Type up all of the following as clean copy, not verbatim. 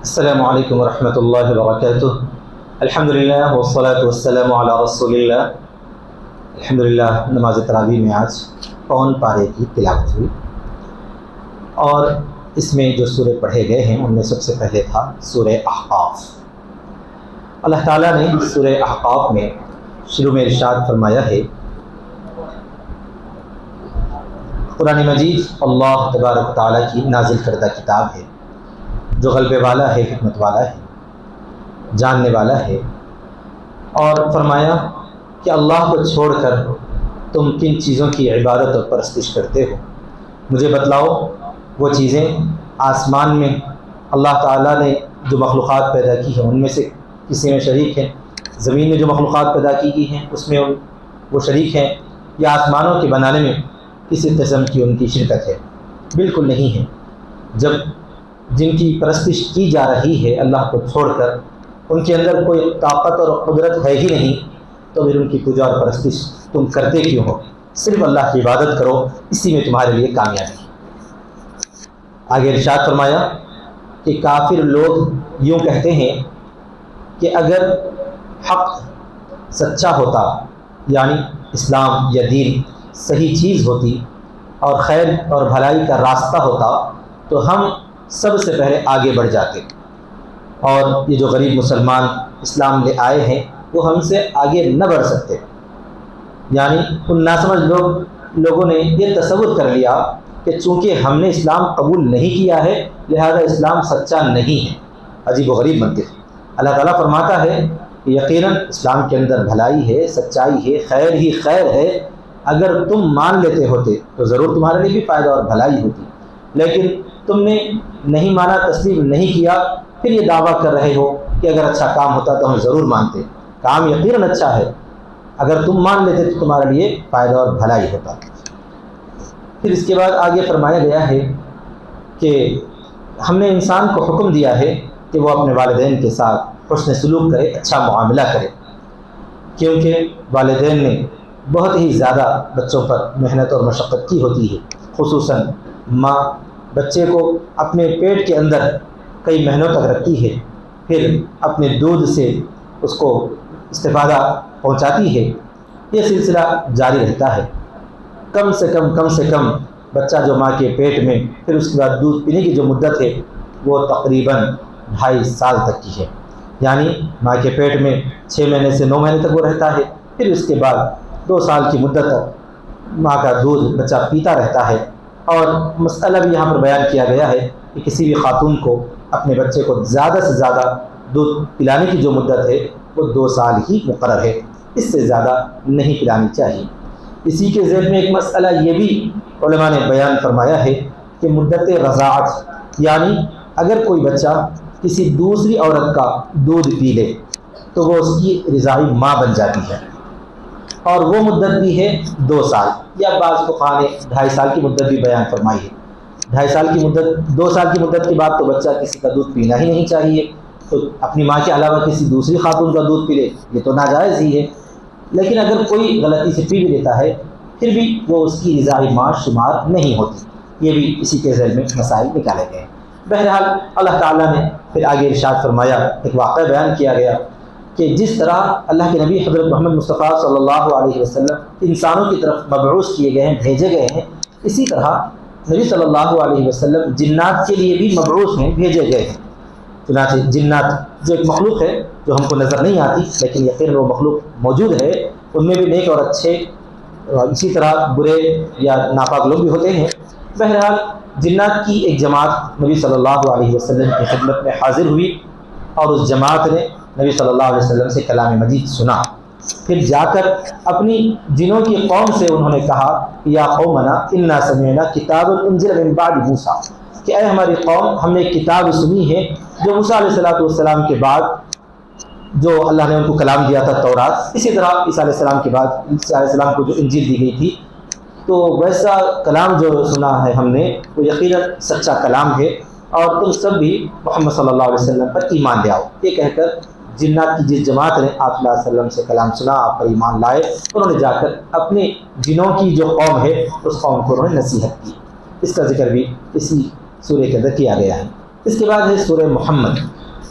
السلام علیکم ورحمۃ اللہ وبرکاتہ۔ الحمدللہ والصلاة والسلام علی رسول اللہ۔ الحمدللہ نماز تراویح میں آج 5 پارے کی تلاوت ہوئی، اور اس میں جو سورے پڑھے گئے ہیں ان میں سب سے پہلے تھا سورہ احقاف۔ اللہ تعالیٰ نے سورہ احقاف میں شروع میں ارشاد فرمایا ہے، قرآن مجید اللہ تبارک تعالیٰ کی نازل کردہ کتاب ہے جو غلبے والا ہے، حکمت والا ہے، جاننے والا ہے۔ اور فرمایا کہ اللہ کو چھوڑ کر تم کن چیزوں کی عبادت اور پرستش کرتے ہو، مجھے بتلاؤ وہ چیزیں آسمان میں اللہ تعالیٰ نے جو مخلوقات پیدا کی ہیں ان میں سے کسی میں شریک ہیں، زمین میں جو مخلوقات پیدا کی گئی ہیں اس میں وہ شریک ہیں، یا آسمانوں کے بنانے میں کسی قسم کی ان کی شرکت ہے؟ بالکل نہیں ہے۔ جب جن کی پرستش کی جا رہی ہے اللہ کو چھوڑ کر، ان کے اندر کوئی طاقت اور قدرت ہے ہی نہیں، تو پھر ان کی پوجا اور پرستش تم کرتے کیوں ہو؟ صرف اللہ کی عبادت کرو، اسی میں تمہارے لیے کامیابی ہے۔ آگے ارشاد فرمایا کہ کافر لوگ یوں کہتے ہیں کہ اگر حق سچا ہوتا، یعنی اسلام یا دین صحیح چیز ہوتی اور خیر اور بھلائی کا راستہ ہوتا تو ہم سب سے پہلے آگے بڑھ جاتے، اور یہ جو غریب مسلمان اسلام لے آئے ہیں وہ ہم سے آگے نہ بڑھ سکتے۔ یعنی ان ناسمجھ لوگوں نے یہ تصور کر لیا کہ چونکہ ہم نے اسلام قبول نہیں کیا ہے لہذا اسلام سچا نہیں ہے۔ عجیب و غریب منطق۔ اللہ تعالیٰ فرماتا ہے کہ یقیناً اسلام کے اندر بھلائی ہے، سچائی ہے، خیر ہی خیر ہے۔ اگر تم مان لیتے ہوتے تو ضرور تمہارے لیے بھی فائدہ اور بھلائی ہوتی، لیکن تم نے نہیں مانا، تسلیم نہیں کیا، پھر یہ دعویٰ کر رہے ہو کہ اگر اچھا کام ہوتا تو ہم ضرور مانتے۔ کام یقیناً اچھا ہے، اگر تم مان لیتے تو تمہارے لیے فائدہ اور بھلائی ہوتا۔ پھر اس کے بعد آگے فرمایا گیا ہے کہ ہم نے انسان کو حکم دیا ہے کہ وہ اپنے والدین کے ساتھ حسن سلوک کرے، اچھا معاملہ کرے، کیونکہ والدین نے بہت ہی زیادہ بچوں پر محنت اور مشقت کی ہوتی ہے۔ خصوصاً ماں بچے کو اپنے پیٹ کے اندر کئی مہینوں تک رکھتی ہے، پھر اپنے دودھ سے اس کو استفادہ پہنچاتی ہے۔ یہ سلسلہ جاری رہتا ہے۔ کم سے کم بچہ جو ماں کے پیٹ میں، پھر اس کے بعد دودھ پینے کی جو مدت ہے وہ تقریباً 2.5 سال تک کی ہے۔ یعنی ماں کے پیٹ میں 6 مہینے سے 9 مہینے تک وہ رہتا ہے، پھر اس کے بعد 2 سال کی مدت تک ماں کا دودھ بچہ پیتا رہتا ہے۔ اور مسئلہ بھی یہاں پر بیان کیا گیا ہے کہ کسی بھی خاتون کو اپنے بچے کو زیادہ سے زیادہ دودھ پلانے کی جو مدت ہے وہ 2 سال ہی مقرر ہے، اس سے زیادہ نہیں پلانی چاہیے۔ اسی کے ذیل میں ایک مسئلہ یہ بھی علماء نے بیان فرمایا ہے کہ مدت رضاعت، یعنی اگر کوئی بچہ کسی دوسری عورت کا دودھ پی لے تو وہ اس کی رضاعی ماں بن جاتی ہے، اور وہ مدت بھی ہے 2 سال، یا بعض فقہاء نے 2.5 سال کی مدت بھی بیان فرمائی ہے۔ 2.5 سال کی مدت، 2 سال کی مدت کے بعد تو بچہ کسی کا دودھ پینا ہی نہیں چاہیے، تو اپنی ماں کے علاوہ کسی دوسری خاتون کا دودھ پی لے یہ تو ناجائز ہی ہے۔ لیکن اگر کوئی غلطی سے پی بھی لیتا ہے پھر بھی وہ اس کی رضاعی ماں شمار نہیں ہوتی۔ یہ بھی اسی کے ذیل میں مسائل نکالے گئے ہیں۔ بہرحال اللہ تعالیٰ نے پھر آگے ارشاد فرمایا، ایک واقعہ بیان کیا گیا کہ جس طرح اللہ کے نبی حضرت محمد مصطفیٰ صلی اللہ علیہ وسلم انسانوں کی طرف مبعوث کیے گئے ہیں، بھیجے گئے ہیں، اسی طرح نبی صلی اللہ علیہ وسلم جنات کے لیے بھی مبعوث ہیں، بھیجے گئے ہیں۔ چنانچہ جنات جو ایک مخلوق ہے جو ہم کو نظر نہیں آتی لیکن یقیناً وہ مخلوق موجود ہے، ان میں بھی نیک اور اچھے، اسی طرح برے یا ناپاک لوگ بھی ہوتے ہیں۔ بہرحال جنات کی ایک جماعت نبی صلی اللہ علیہ وسلم کی خدمت میں حاضر ہوئی، اور اس جماعت نے نبی صلی اللہ علیہ وسلم سے کلام مجید سنا۔ پھر جا کر اپنی جنوں کی قوم سے انہوں نے کہا، یا قومنا انا سمعنا کتابا انزل من بعد موسیٰ، کہ اے ہماری قوم، ہم نے ایک کتاب سنی ہے جو موسیٰ علیہ السلام کے بعد جو اللہ نے ان کو کلام دیا تھا تورات، اسی طرح عیسیٰ علیہ السلام کے بعد عیسیٰ علیہ السلام کو جو انجیل دی گئی تھی، تو ویسا کلام جو سنا ہے ہم نے وہ یقیناً سچا کلام ہے، اور تم سب بھی محمد صلی اللہ علیہ وسلم پر ایمان لے آؤ۔ یہ کہہ کر جنات کی جس جماعت نے آپ صلی اللہ علیہ وسلم سے کلام سنا، آپ پر ایمان لائے، انہوں نے جا کر اپنے جنوں کی جو قوم ہے اس قوم کو انہوں نے نصیحت کی۔ اس کا ذکر بھی اسی سورہ کے اندر کیا گیا ہے۔ اس کے بعد ہے سورہ محمد.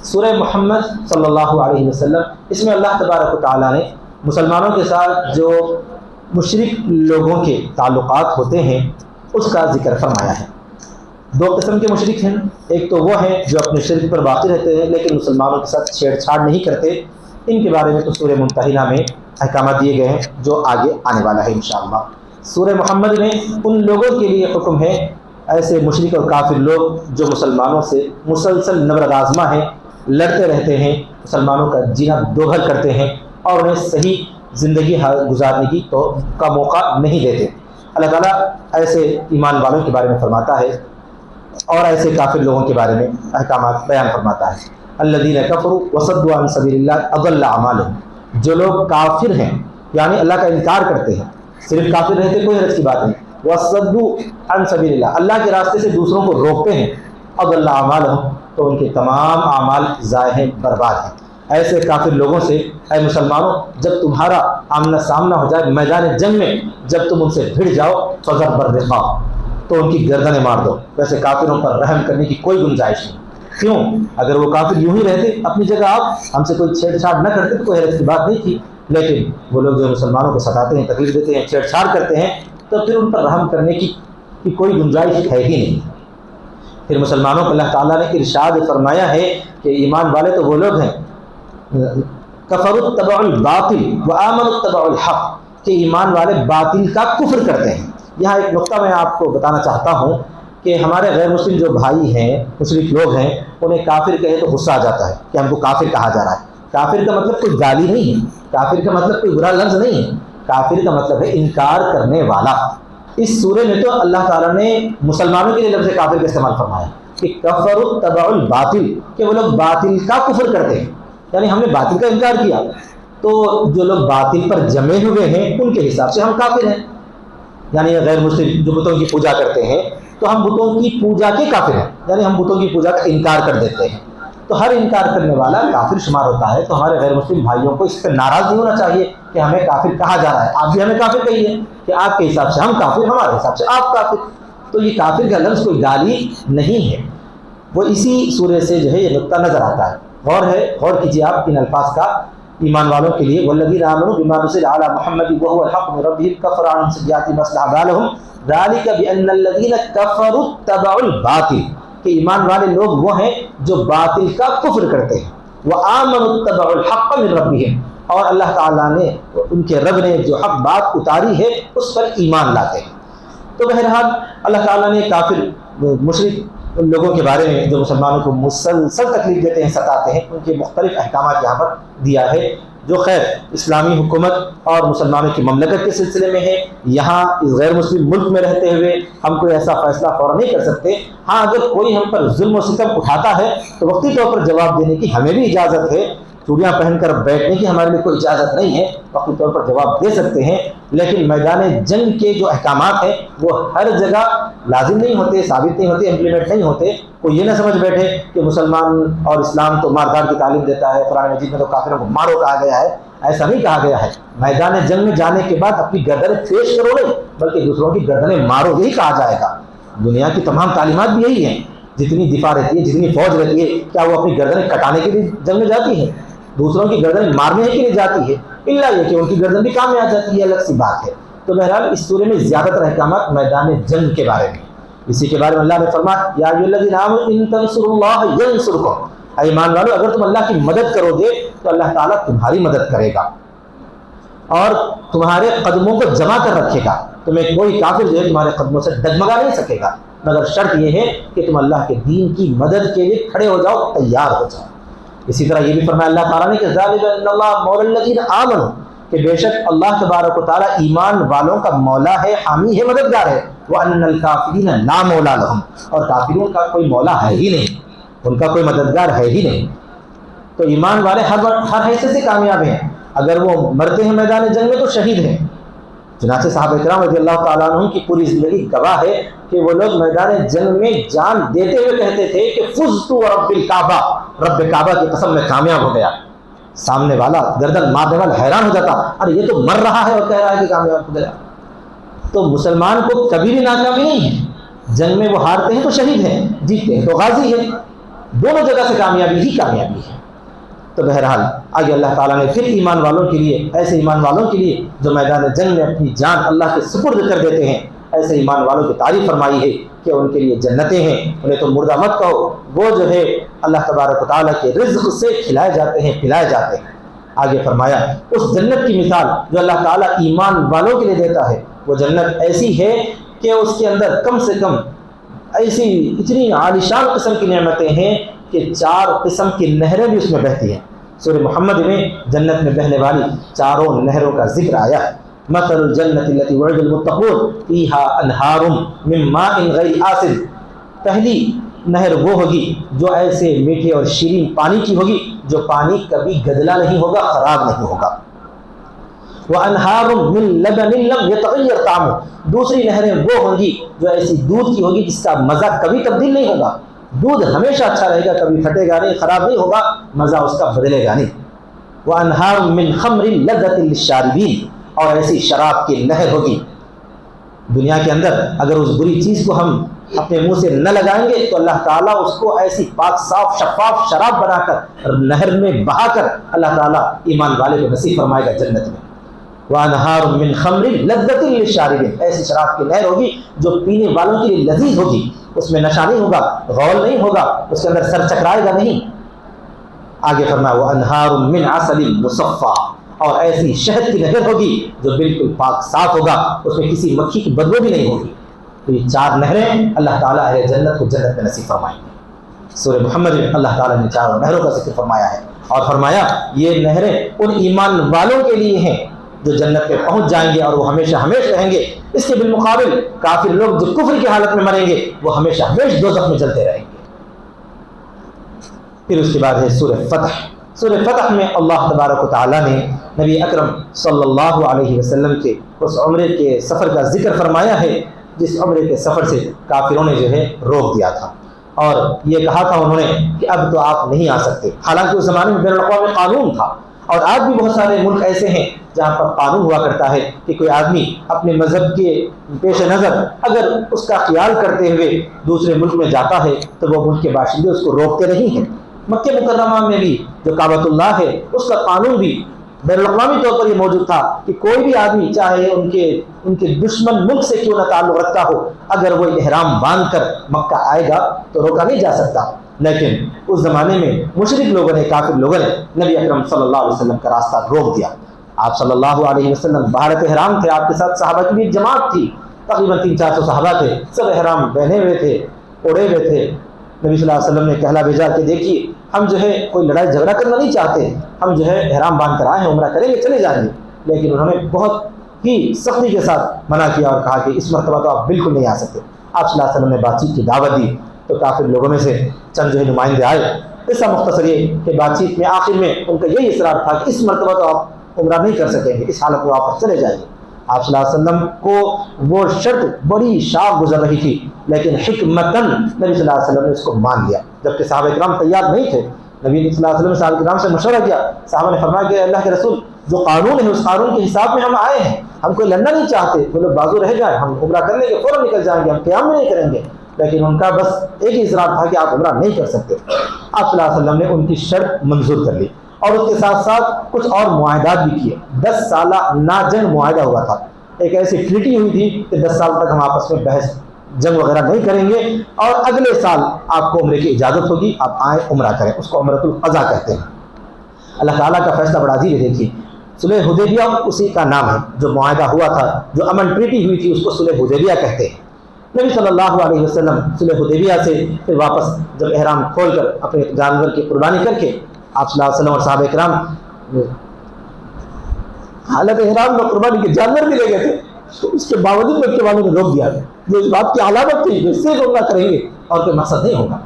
سورہ محمد صلی اللہ علیہ وسلم، اس میں اللہ تبارک و تعالیٰ نے مسلمانوں کے ساتھ جو مشرک لوگوں کے تعلقات ہوتے ہیں اس کا ذکر فرمایا ہے. دو قسم کے مشرک ہیں. ایک تو وہ ہیں جو اپنے شرک پر باقی رہتے ہیں لیکن مسلمانوں کے ساتھ چھیڑ چھاڑ نہیں کرتے. ان کے بارے میں تو سورہ ممتحنہ میں احکامات دیے گئے ہیں جو آگے آنے والا ہے انشاءاللہ. سورہ محمد میں ان لوگوں کے لیے حکم ہے، ایسے مشرک اور کافر لوگ جو مسلمانوں سے مسلسل نبرد آزما ہیں، لڑتے رہتے ہیں، مسلمانوں کا جینا دوبھر کرتے ہیں اور انہیں صحیح زندگی گزارنے کا موقع نہیں دیتے. اللہ تعالیٰ ایسے ایمان والوں کے بارے میں فرماتا ہے اور ایسے کافر لوگوں کے بارے میں احکامات بیان فرماتا ہے. الذین کفروا وصدوا عن سبیل اللہ اضل اعمالهم. جو لوگ کافر ہیں یعنی اللہ کا انکار کرتے ہیں، صرف کافر رہتے کوئی حرج کی بات نہیں، وصدوا عن سبیل اللہ، اللہ کے راستے سے دوسروں کو روکتے ہیں، اضل اعمالهم، تو ان کے تمام اعمال ضائع ہیں، برباد ہیں. ایسے کافر لوگوں سے اے مسلمانوں جب تمہارا آمنا سامنا ہو جائے میدان جنگ میں، جب تم ان سے بھڑ جاؤ فضرب الرقاب، تو ان کی گردنیں مار دو. ویسے کافروں پر رحم کرنے کی کوئی گنجائش نہیں. کیوں؟ اگر وہ کافر یوں ہی رہتے اپنی جگہ، آپ ہم سے کوئی چھیڑ چھاڑ نہ کرتے تو کوئی حیرت کی بات نہیں تھی. لیکن وہ لوگ جو مسلمانوں کو ستاتے ہیں، تکلیف دیتے ہیں، چھیڑ چھاڑ کرتے ہیں، تو پھر ان پر رحم کرنے کی کوئی گنجائش ہے ہی نہیں. پھر مسلمانوں کو اللہ تعالیٰ نے ارشاد فرمایا ہے کہ ایمان والے تو وہ لوگ ہیں کفروا اتبعوا الباطل وآمنوا اتبعوا الحق، کہ ایمان والے باطل کا کفر کرتے ہیں. یہاں ایک نقطہ میں آپ کو بتانا چاہتا ہوں کہ ہمارے غیر مسلم جو بھائی ہیں، مشرک لوگ ہیں، انہیں کافر کہے تو غصہ آ جاتا ہے کہ ہم کو کافر کہا جا رہا ہے. کافر کا مطلب کوئی گالی نہیں ہے، کافر کا مطلب کوئی برا لفظ نہیں ہے، کافر کا مطلب ہے انکار کرنے والا. اس سورے میں تو اللہ تعالیٰ نے مسلمانوں کے لیے لفظ کافر کا استعمال فرمایا کہ کفروا اتبعوا الباطل، کہ وہ لوگ باطل کا کفر کرتے ہیں، یعنی ہم نے باطل کا انکار کیا. تو جو لوگ باطل پر جمے ہوئے ہیں ان کے حساب سے ہم کافر ہیں. یعنی غیر مسلم جو بتوں کی پوجا کرتے ہیں تو ہم بتوں کی پوجا کے کافر ہیں، یعنی ہم بتوں کی پوجا کا انکار کر دیتے ہیں. تو ہر انکار کرنے والا کافر شمار ہوتا ہے. تو ہمارے غیر مسلم بھائیوں کو اس پہ ناراض نہیں ہونا چاہیے کہ ہمیں کافر کہا جا رہا ہے. آپ بھی ہمیں کافر کہیے کہ آپ کے حساب سے ہم کافر، ہمارے حساب سے آپ کافر. تو یہ کافر کا لفظ کوئی گالی نہیں ہے. وہ اسی سورے سے جو ہے یہ نقطہ نظر آتا ہے. غور کیجیے آپ ان الفاظ کا ایمان والوں کے لیے. والذین آمنوا بما نزل علی محمد وهو الحق من ربهم كفر عنهم سیئات ما اصلح بالهم ذلك بان الذین كفروا اتبعوا الباطل، کہ ایمان والے لوگ وہ ہیں جو باطل کا کفر کرتے ہیں. وآمنوا اتبعوا الحق من ربهم، اور اللہ تعالیٰ نے ان کے رب نے جو حق بات اتاری ہے اس پر ایمان لاتے ہیں. تو بہرحال اللہ تعالیٰ نے کافر مشرک لوگوں کے بارے میں جو مسلمانوں کو مسلسل تکلیف دیتے ہیں، ستاتے ہیں، ان کے مختلف احکامات یہاں پر دیا ہے، جو خیر اسلامی حکومت اور مسلمانوں کی مملکت کے سلسلے میں ہے. یہاں اس غیر مسلم ملک میں رہتے ہوئے ہم کوئی ایسا فیصلہ فوراً نہیں کر سکتے. ہاں اگر کوئی ہم پر ظلم و ستم اٹھاتا ہے تو وقتی طور پر جواب دینے کی ہمیں بھی اجازت ہے. چوڑیاں پہن کر بیٹھنے کی ہمارے لیے کوئی اجازت نہیں ہے، وقتی طور پر جواب دے سکتے ہیں. لیکن میدان جنگ کے جو احکامات ہیں وہ ہر جگہ لازم نہیں ہوتے، ثابت نہیں ہوتے، امپلیمنٹ نہیں ہوتے. کوئی یہ نہ سمجھ بیٹھے کہ مسلمان اور اسلام تو ماردار کی تعلیم دیتا ہے، قرآن مجید میں تو کافروں کو مارو کہا گیا ہے. ایسا نہیں کہا گیا ہے. میدان جنگ میں جانے کے بعد اپنی گردنیں پیش کرو نہیں بلکہ دوسروں کی گردنیں مارو، یہی کہا جائے گا. دنیا کی تمام تعلیمات بھی یہی ہیں. جتنی دفاع رہتی ہے، جتنی فوج رہتی ہے، کیا وہ اپنی گردنیں کٹانے کے لیے جنگ میں جاتی ہے؟ دوسروں کی گردن مارنے کے لیے جاتی ہے. الا یہ کہ ان کی گردن بھی کام میں آ جاتی ہے، الگ سی بات ہے. تو بہرحال اس سورے میں زیادہ تر احکامات میدان جنگ کے بارے میں. اسی کے بارے میں اللہ نے فرمایا یا ایھا الذین آمنوا ان تنصروا اللہ ینصرکم، اے ایمان والو اگر تم اللہ کی مدد کرو گے تو اللہ تعالیٰ تمہاری مدد کرے گا اور تمہارے قدموں کو جمع کر رکھے گا. تمہیں کوئی کافر جو ہے تمہارے قدموں سے ڈگمگا نہیں سکے گا، مگر شرط یہ ہے کہ تم اللہ کے دین کی مدد کے لیے کھڑے ہو جاؤ، تیار ہو جاؤ. اسی طرح یہ بھی فرمایا اللہ تعالیٰ نے کہ ذالک ان اللہ مولا الذین آمنوا، کہ بے شک اللہ تبارک و تعالیٰ ایمان والوں کا مولا ہے، حامی ہے، مددگار ہے. وَأَنَّ الْكَافِرِينَ لَا مَوْلَىٰ لَهُمْ، اور کافروں کا کوئی مولا ہے ہی نہیں، ان کا کوئی مددگار ہے ہی نہیں. تو ایمان والے ہر حیثیت سے کامیاب ہیں. اگر وہ مرتے ہیں میدان جنگ میں تو شہید ہیں. چنانچہ صحابہ کرام رضی اللہ تعالیٰ عنہ کی پوری زندگی گواہ ہے کہ وہ لوگ میدان جنگ میں جان دیتے ہوئے کہتے تھے کہ فزت ورب الکعبہ، رب کعبہ کی قسم میں کامیاب ہو گیا. سامنے والا گردن مارنے والا حیران ہو جاتا، ارے یہ تو مر رہا ہے اور کہہ رہا ہے کہ کامیاب ہو گیا. تو مسلمان کو کبھی بھی ناکامی نہیں ہے. جنگ میں وہ ہارتے ہیں تو شہید ہیں، جیتتے ہیں تو غازی ہیں. دونوں جگہ سے کامیابی ہی کامیابی ہے۔ تو بہرحال آگے اللہ تعالیٰ نے پھر ایمان والوں کے لیے، ایسے ایمان والوں کے لیے جو میدان جنگ میں اپنی جان اللہ کے سپرد کر دیتے ہیں، ایسے ایمان والوں کی تعریف فرمائی ہے کہ ان کے لیے جنتیں ہیں، انہیں تو مردہ مت کہو، وہ جو ہے اللہ تبارک و تعالیٰ کے رزق سے کھلائے جاتے ہیں، پلائے جاتے ہیں۔ آگے فرمایا اس جنت کی مثال جو اللہ تعالیٰ ایمان والوں کے لیے دیتا ہے، وہ جنت ایسی ہے کہ اس کے اندر کم سے کم ایسی اتنی عالیشان قسم کی نعمتیں ہیں کہ 4 قسم کی نہریں بھی اس میں بہتی ہیں۔ سورہ محمد میں جنت میں بہنے والی 4 نہروں کا ذکر آیا ہے۔ مثل الجنت التي وعد المتقون فيها انہار من ماء غیر آسن، پہلی نہر وہ ہوگی جو ایسے میٹھے اور شیرین پانی کی ہوگی جو پانی کبھی گدلا نہیں ہوگا، خراب نہیں ہوگا۔ وَأَنْهَارٌ مِّن لَبَنٍ لَّمْ يَتَغَيَّرْ طَعْمُهُ، دوسری نہریں وہ ہوں گی جو ایسی دودھ کی ہوگی جس کا مزہ کبھی تبدیل نہیں ہوگا، دودھ ہمیشہ اچھا رہے گا، کبھی پھٹے گا نہیں، خراب نہیں ہوگا، مزہ اس کا بدلے گا نہیں۔ وَأَنْهَارٌ مِّن خَمْرٍ لَذَّةٍ لِّلشَّارِبِينَ، اور ایسی شراب کی نہر ہوگی۔ دنیا کے اندر اگر اس بری چیز کو ہم اپنے منہ سے نہ لگائیں گے تو اللہ تعالیٰ اس کو ایسی پاک صاف شفاف شراب بنا کر نہر میں بہا کر اللہ تعالیٰ ایمان والے کو نصیب فرمائے گا جنت میں۔ وَأَنْهَارٌ مِّن خَمْرٍ لَذَّةٍ لِّلشَّارِبِينَ، ایسی شراب کی نہر ہوگی جو پینے والوں کے لیے لذیذ ہوگی، اس میں نشہ نہیں ہوگا، غول نہیں ہوگا، اس کے اندر سر چکرائے گا نہیں۔ آگے فرمایا وَأَنْهَارٌ مِّنْ عَسَلٍ مُّصَفًّى، اور ایسی شہد کی نہر ہوگی جو بالکل پاک صاف ہوگا، اس میں کسی مکھی کی بدبو بھی نہیں ہوگی۔ تو یہ 4 نہریں اللہ تعالیٰ اہل جنت کو جنت میں نصیب فرمائیں گے۔ سورہ محمد میں اللہ تعالیٰ نے 4 نہروں کا ذکر فرمایا ہے، اور فرمایا یہ نہریں ان ایمان والوں کے لیے ہیں جو جنت میں پہنچ جائیں گے اور وہ ہمیشہ ہمیشہ رہیں گے۔ اس کے بالمقابل کافر لوگ جو کفر کی حالت میں مریں گے وہ ہمیشہ ہمیشہ دوزخ میں جلتے رہیں گے۔ پھر اس کے بعد ہے سورہ فتح۔ سورہ فتح میں اللہ تبارک و تعالیٰ نے نبی اکرم صلی اللہ علیہ وسلم کے اس عمرے کے سفر کا ذکر فرمایا ہے جس عمرے کے سفر سے کافروں نے جو ہے روک دیا تھا، اور یہ کہا تھا انہوں نے کہ اب تو آپ نہیں آ سکتے۔ حالانکہ اس زمانے میں بین الاقوامی قانون تھا، اور آج بھی بہت سارے ملک ایسے ہیں جہاں پر قانون ہوا کرتا ہے کہ کوئی آدمی اپنے مذہب کے پیش نظر اگر اس کا خیال کرتے ہوئے دوسرے ملک میں جاتا ہے تو وہ ملک کے باشندے اس کو روکتے نہیں ہیں۔ مکہ مکرمہ میں بھی جو کعبۃ اللہ ہے اس کا قانون بھی بین الاقوامی طور پر یہ موجود تھا کہ کوئی بھی آدمی چاہے ان کے دشمن ملک سے کیوں نہ تعلق رکھتا ہو، اگر وہ احرام باندھ کر مکہ آئے گا تو روکا نہیں جا سکتا۔ لیکن اس زمانے میں مشرک لوگوں نے، کافر لوگوں نے نبی اکرم صلی اللہ علیہ وسلم کا راستہ روک دیا۔ آپ صلی اللہ علیہ وسلم بحالت احرام تھے، آپ کے ساتھ صحابہ کی بھی ایک جماعت تھی، تقریباً 300-400 صحابہ تھے، سب احرام پہنے ہوئے تھے، اوڑے ہوئے تھے۔ نبی صلی اللہ علیہ وسلم نے کہلا بھیجا کہ دیکھیے ہم جو ہے کوئی لڑائی جھگڑا کرنا نہیں چاہتے، ہم جو ہے احرام باندھ کر آئے ہیں، عمرہ کریں گے، چلے جائیں گے۔ لیکن انہوں نے بہت ہی سختی کے ساتھ منع کیا اور کہا کہ اس مرتبہ تو آپ بالکل نہیں آ سکتے۔ آپ صلی اللہ علیہ وسلم نے بات چیت کی دعوت دی تو کافر لوگوں میں سے چند جو ہے نمائندے آئے۔ اس کا مختصر یہ کہ بات چیت میں آخر میں ان کا یہی اصرار تھا کہ اس مرتبہ تو آپ عمرہ نہیں کر سکیں گے، اس حالت میں واپس چلے جائیں گے۔ آپ صلی اللہ علیہ وسلم کو وہ شرط بڑی شاق گزر رہی تھی، لیکن حکمتاً نبی صلی اللہ علیہ وسلم نے اس کو مان لیا، جبکہ صحابہ کرام تیار نہیں تھے۔ نبی صلی اللہ علیہ وسلم نے صحابہ کرام سے مشورہ کیا، صحابہ نے فرمایا کہ اللہ کے رسول جو قانون ہے اس قانون کے حساب میں ہم آئے ہیں، ہم کوئی لڑنا نہیں چاہتے، وہ لوگ بازو رہ جائیں، ہم عمرہ کر لیں گے، فوراً نکل جائیں گے، ہم قیام میں نہیں کریں گے۔ لیکن ان کا بس ایک ہی اصرار تھا کہ آپ عمرہ نہیں کر سکتے۔ آپ صلی اللہ علیہ وسلم نے ان کی شرط منظور کر لی، اور اس کے ساتھ ساتھ کچھ اور معاہدات بھی کیے۔ 10 سالہ ناجنگ معاہدہ ہوا تھا، ایک ایسی ٹریٹی ہوئی تھی کہ 10 سال تک ہم آپس میں بحث جنگ وغیرہ نہیں کریں گے، اور اگلے سال آپ کو عمرے کی اجازت ہوگی، آپ آئیں عمرہ کریں، اس کو عمرۃ القضا کہتے ہیں۔ اللہ تعالیٰ کا فیصلہ بڑا عجیب ہے۔ دیکھیے صلح حدیبیہ اسی کا نام ہے، جو معاہدہ ہوا تھا، جو امن ٹریٹی ہوئی تھی، اس کو صلح حدیبیہ کہتے ہیں۔ نبی صلی اللہ علیہ وسلم صلح حدیبیہ سے پھر واپس جب احرام کھول کر اپنے جانور کی قربانی کر کے آپ صلی اللہ علیہ وسلم اور صحابہ کرام حالت احرام میں قربانی کے جانور بھی لے گئے تھے، تو اس کے باوجود مکے والوں نے روک دیا، جو اس بات کی علامت تھی کہ اس سے عمرہ کریں گے اور کوئی مقصد نہیں ہوگا۔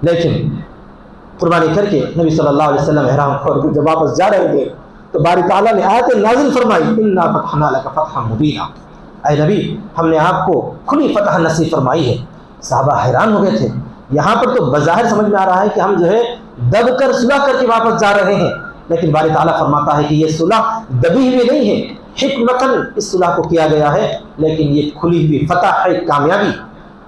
لیکن قربانی کر کے نبی صلی اللہ علیہ وسلم احرام کھول کر جب واپس جا رہے تھے تو باری تعالیٰ نے آیت نازل فرمائی، انا فتحنا لک فتحا مبینا، اے نبی ہم نے آپ کو کھلی فتح نصیب فرمائی ہے۔ صحابہ حیران ہو گئے تھے، یہاں پر تو بظاہر سمجھ میں آ رہا ہے کہ ہم جو ہے دب کر صلح کر کے واپس جا رہے ہیں، لیکن باری تعالیٰ فرماتا ہے کہ یہ صلح دبی ہوئی نہیں ہے، حکمتاً اس صلح کو کیا گیا ہے، لیکن یہ کھلی ہوئی فتح ہے، کامیابی۔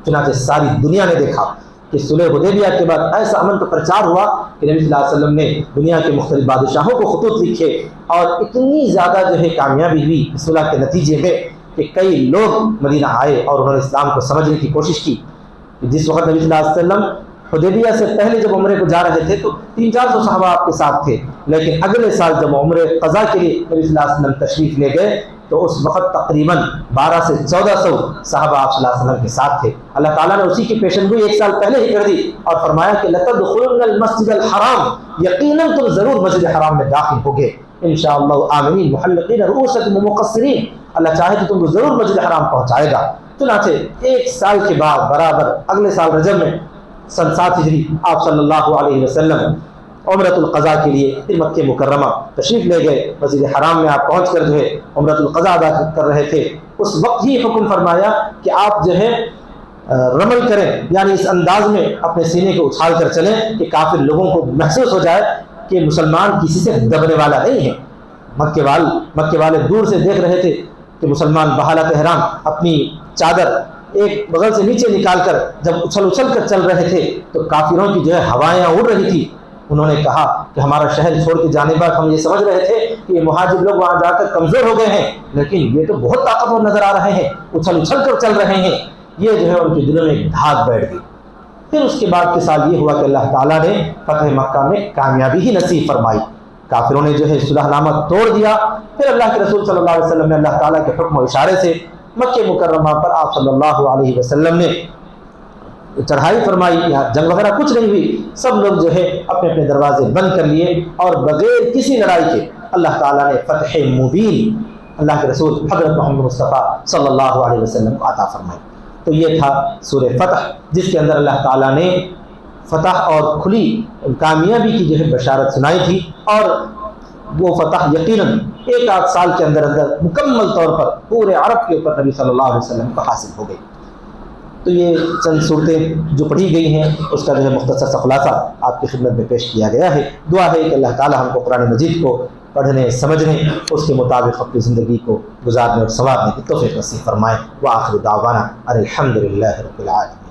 چنانچہ ساری دنیا نے دیکھا کہ کہ صلح حدیبیہ کے بعد ایسا امن کا پرچار ہوا کہ نبی صلی اللہ علیہ وسلم نے دنیا کے مختلف بادشاہوں کو خطوط لکھے، اور اتنی زیادہ جو ہے کامیابی ہوئی صلح کے نتیجے میں کہ کئی لوگ مدینہ آئے اور انہوں نے اسلام کو سمجھنے کی کوشش کی۔ جس وقت نبی صلی اللہ علیہ وسلم حدیبیہ سے پہلے جب عمرے کو جا رہے تھے تو 300-400 صحابہ آپ کے ساتھ تھے، لیکن اگلے سال جب عمرے قضا کے لیے نبی صلی اللہ علیہ وسلم تشریف لے گئے تو اس وقت تقریباً 1200 سے 1400 صحابہ آپ صلی اللہ علیہ وسلم کے ساتھ تھے۔ اللہ تعالیٰ نے اسی کی پیشن گوئی 1 سال پہلے ہی کر دی اور فرمایا کہ لَتَدْخُلُنَّ الْمَسْجِدَ الْحَرَامَ، یقیناً تم ضرور مسجد حرام میں داخل ہوگے، انشاءاللہ آمنین محلقین رؤوسکم ومقصرین، اللہ چاہے تو تم کو ضرور مسجد حرام پہنچائے گا۔ چنانچہ 1 سال کے بعد برابر اگلے سال رجب میں سن 7 ہجری آپ صلی اللہ علیہ وسلم عمرۃ القضاء کے لیے پھر مکہ مکرمہ تشریف لے گئے۔ مسجد حرام میں آپ پہنچ کر جو ہے عمرۃ القضاء ادا کر رہے تھے، اس وقت ہی حکم فرمایا کہ آپ جو ہے رمل کریں، یعنی اس انداز میں اپنے سینے کو اچھال کر چلیں کہ کافر لوگوں کو محسوس ہو جائے کہ مسلمان کسی سے دبنے والا نہیں ہے۔ مکے والے دور سے دیکھ رہے تھے کہ مسلمان بحالت احرام اپنی چادر ایک بغل سے نیچے نکال کر جب اچھل کر چل رہے تھے تو کافروں کی جو ہے ہوائیں اڑ رہی تھی۔ انہوں نے کہا کہ ہمارا شہر چھوڑ کے جانے بعد ہم یہ سمجھ رہے تھے کہ یہ مہاجر لوگ وہاں جا کر کمزور ہو گئے ہیں، لیکن یہ تو بہت طاقتور نظر آ رہے ہیں، اچھل کر چل رہے ہیں۔ یہ جو ہے ان کے دلوں میں ایک دھاگ بیٹھ گئی۔ پھر اس کے بعد کے سال یہ ہوا کہ اللہ تعالیٰ نے فتح مکہ میں کامیابی ہی نصیب فرمائی، کافروں نے جو ہے صلح نامہ توڑ دیا۔ پھر اللہ کے رسول صلی اللہ علیہ وسلم نے اللہ تعالیٰ کے حکم و اشارے سے مکہ مکرمہ پر آپ صلی اللہ علیہ وسلم نے چڑھائی فرمائی، یہاں جنگ وغیرہ کچھ نہیں ہوئی، سب لوگ جو ہے اپنے اپنے دروازے بند کر لیے اور بغیر کسی لڑائی کے اللہ تعالیٰ نے فتح مبین اللہ کے رسول حضرت محمد مصطفیٰ صلی اللہ علیہ وسلم کو عطا فرمائی۔ تو یہ تھا سورہ فتح، جس کے اندر اللہ تعالیٰ نے فتح اور کھلی کامیابی کی جو ہے بشارت سنائی تھی، اور وہ فتح یقیناً 1 سال کے اندر مکمل طور پر پورے عرب کے اوپر نبی صلی اللہ علیہ وسلم کو حاصل ہو گئی۔ تو یہ چند صورتیں جو پڑھی گئی ہیں اس کا جو ہے مختصر سا خلاصہ آپ کی خدمت میں پیش کیا گیا ہے۔ دعا ہے کہ اللہ تعالی ہم کو قرآن مجید کو پڑھنے سمجھنے اس کے مطابق اپنی زندگی کو گزارنے اور سنوارنے کی توفیق نصیب فرمائے۔ وآخر دعوانا الحمد للہ رب العالمین۔